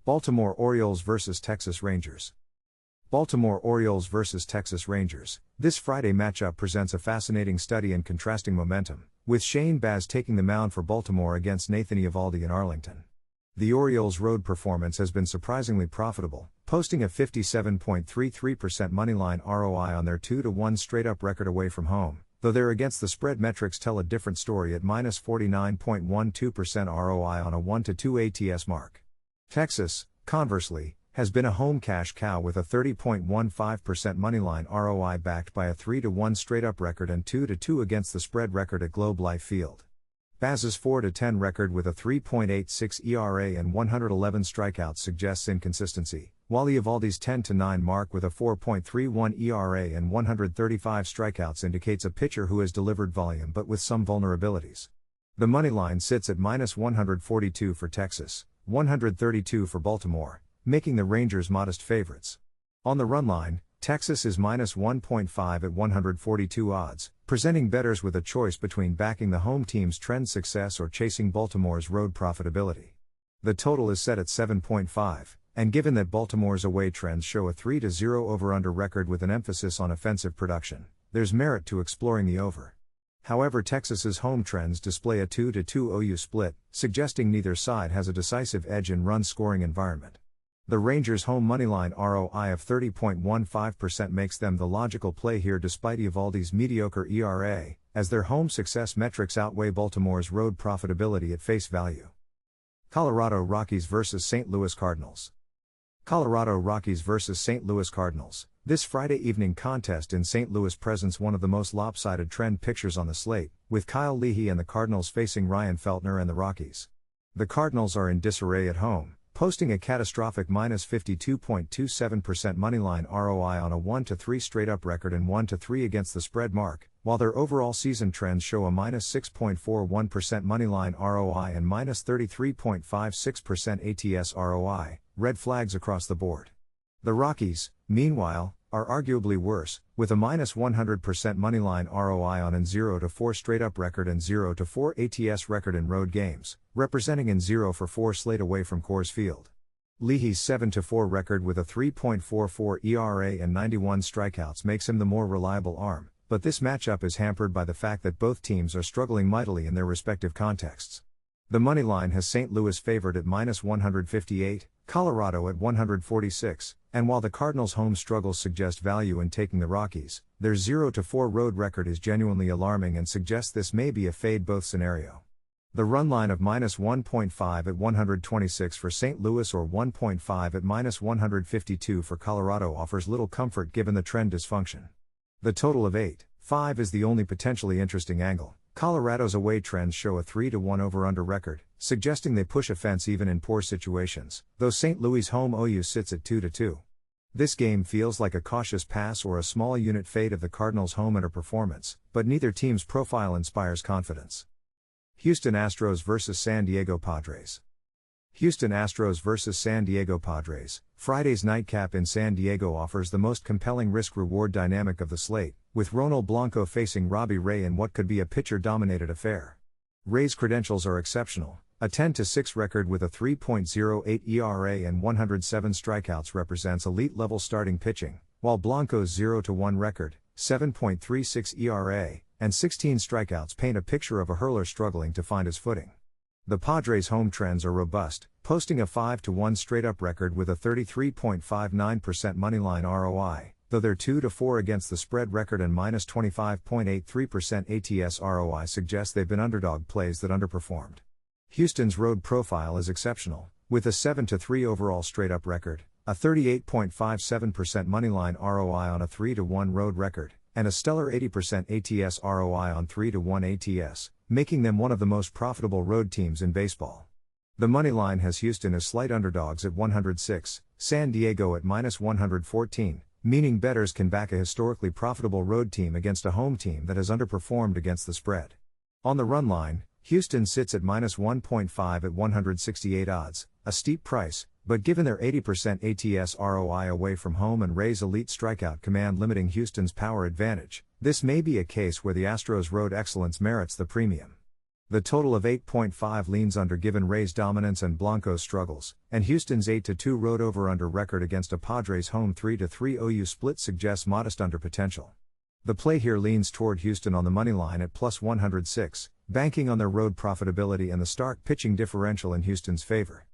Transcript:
Baltimore Orioles vs Texas Rangers. Baltimore Orioles vs Texas Rangers. This Friday matchup presents a fascinating study in contrasting momentum, with Shane Baz taking the mound for Baltimore against Nathan Eovaldi in Arlington. The Orioles' road performance has been surprisingly profitable, posting a 57.33% moneyline ROI on their 2-1 straight-up record away from home, though their against the spread metrics tell a different story at minus 49.12% ROI on a 1-2 ATS mark. Texas, conversely, has been a home cash cow with a 30.15% moneyline ROI backed by a 3-1 straight-up record and 2-2 against the spread record at Globe Life Field. Baz's 4-10 record with a 3.86 ERA and 111 strikeouts suggests inconsistency, while Eovaldi's 10-9 mark with a 4.31 ERA and 135 strikeouts indicates a pitcher who has delivered volume but with some vulnerabilities. The moneyline sits at minus 142 for Texas, 132 for Baltimore, making the Rangers modest favorites. On the run line, Texas is minus 1.5 at 142 odds, presenting bettors with a choice between backing the home team's trend success or chasing Baltimore's road profitability. The total is set at 7.5, and given that Baltimore's away trends show a 3-0 over-under record with an emphasis on offensive production, there's merit to exploring the over. However, Texas's home trends display a 2-2 OU split, suggesting neither side has a decisive edge in run-scoring environment. The Rangers' home moneyline ROI of 30.15% makes them the logical play here despite Eovaldi's mediocre ERA, as their home success metrics outweigh Baltimore's road profitability at face value. Colorado Rockies vs St. Louis Cardinals. Colorado Rockies vs St. Louis Cardinals. This Friday evening contest in St. Louis presents one of the most lopsided trend pictures on the slate, with Kyle Leahy and the Cardinals facing Ryan Feltner and the Rockies. The Cardinals are in disarray at home, posting a catastrophic minus 52.27% moneyline ROI on a 1-3 straight-up record and 1-3 against the spread mark, while their overall season trends show a minus 6.41% moneyline ROI and minus 33.56% ATS ROI, red flags across the board. The Rockies, meanwhile, are arguably worse, with a minus 100% moneyline ROI on an 0-4 straight-up record and 0-4 ATS record in road games, representing an 0-4 slate away from Coors Field. Leahy's 7-4 record with a 3.44 ERA and 91 strikeouts makes him the more reliable arm, but this matchup is hampered by the fact that both teams are struggling mightily in their respective contexts. The moneyline has St. Louis favored at minus 158, Colorado at 146, and while the Cardinals' home struggles suggest value in taking the Rockies, their 0-4 road record is genuinely alarming and suggests this may be a fade-both scenario. The run line of minus 1.5 at 126 for St. Louis or 1.5 at minus 152 for Colorado offers little comfort given the trend dysfunction. The total of 8.5 is the only potentially interesting angle. Colorado's away trends show a 3-1 over-under record, suggesting they push offense even in poor situations, though St. Louis' home OU sits at 2-2. This game feels like a cautious pass or a small unit fade of the Cardinals' home underperformance, but neither team's profile inspires confidence. Houston Astros vs San Diego Padres. Houston Astros vs San Diego Padres. Friday's nightcap in San Diego offers the most compelling risk-reward dynamic of the slate, with Ronald Blanco facing Robbie Ray in what could be a pitcher-dominated affair. Ray's credentials are exceptional. A 10-6 record with a 3.08 ERA and 107 strikeouts represents elite-level starting pitching, while Blanco's 0-1 record, 7.36 ERA, and 16 strikeouts paint a picture of a hurler struggling to find his footing. The Padres' home trends are robust, posting a 5-1 straight-up record with a 33.59% moneyline ROI, though their 2-4 against the spread record and minus 25.83% ATS ROI suggest they've been underdog plays that underperformed. Houston's road profile is exceptional, with a 7-3 overall straight-up record, a 38.57% moneyline ROI on a 3-1 road record, and a stellar 80% ATS ROI on 3-1 ATS, making them one of the most profitable road teams in baseball. The moneyline has Houston as slight underdogs at 106, San Diego at minus 114, meaning bettors can back a historically profitable road team against a home team that has underperformed against the spread. On the run line, Houston sits at minus 1.5 at 168 odds, a steep price, but given their 80% ATS ROI away from home and Ray's elite strikeout command limiting Houston's power advantage, this may be a case where the Astros' road excellence merits the premium. The total of 8.5 leans under given Rays' dominance and Blanco's struggles, and Houston's 8-2 road over-under record against a Padres home 3-3 OU split suggests modest under potential. The play here leans toward Houston on the money line at plus 106, banking on their road profitability and the stark pitching differential in Houston's favor.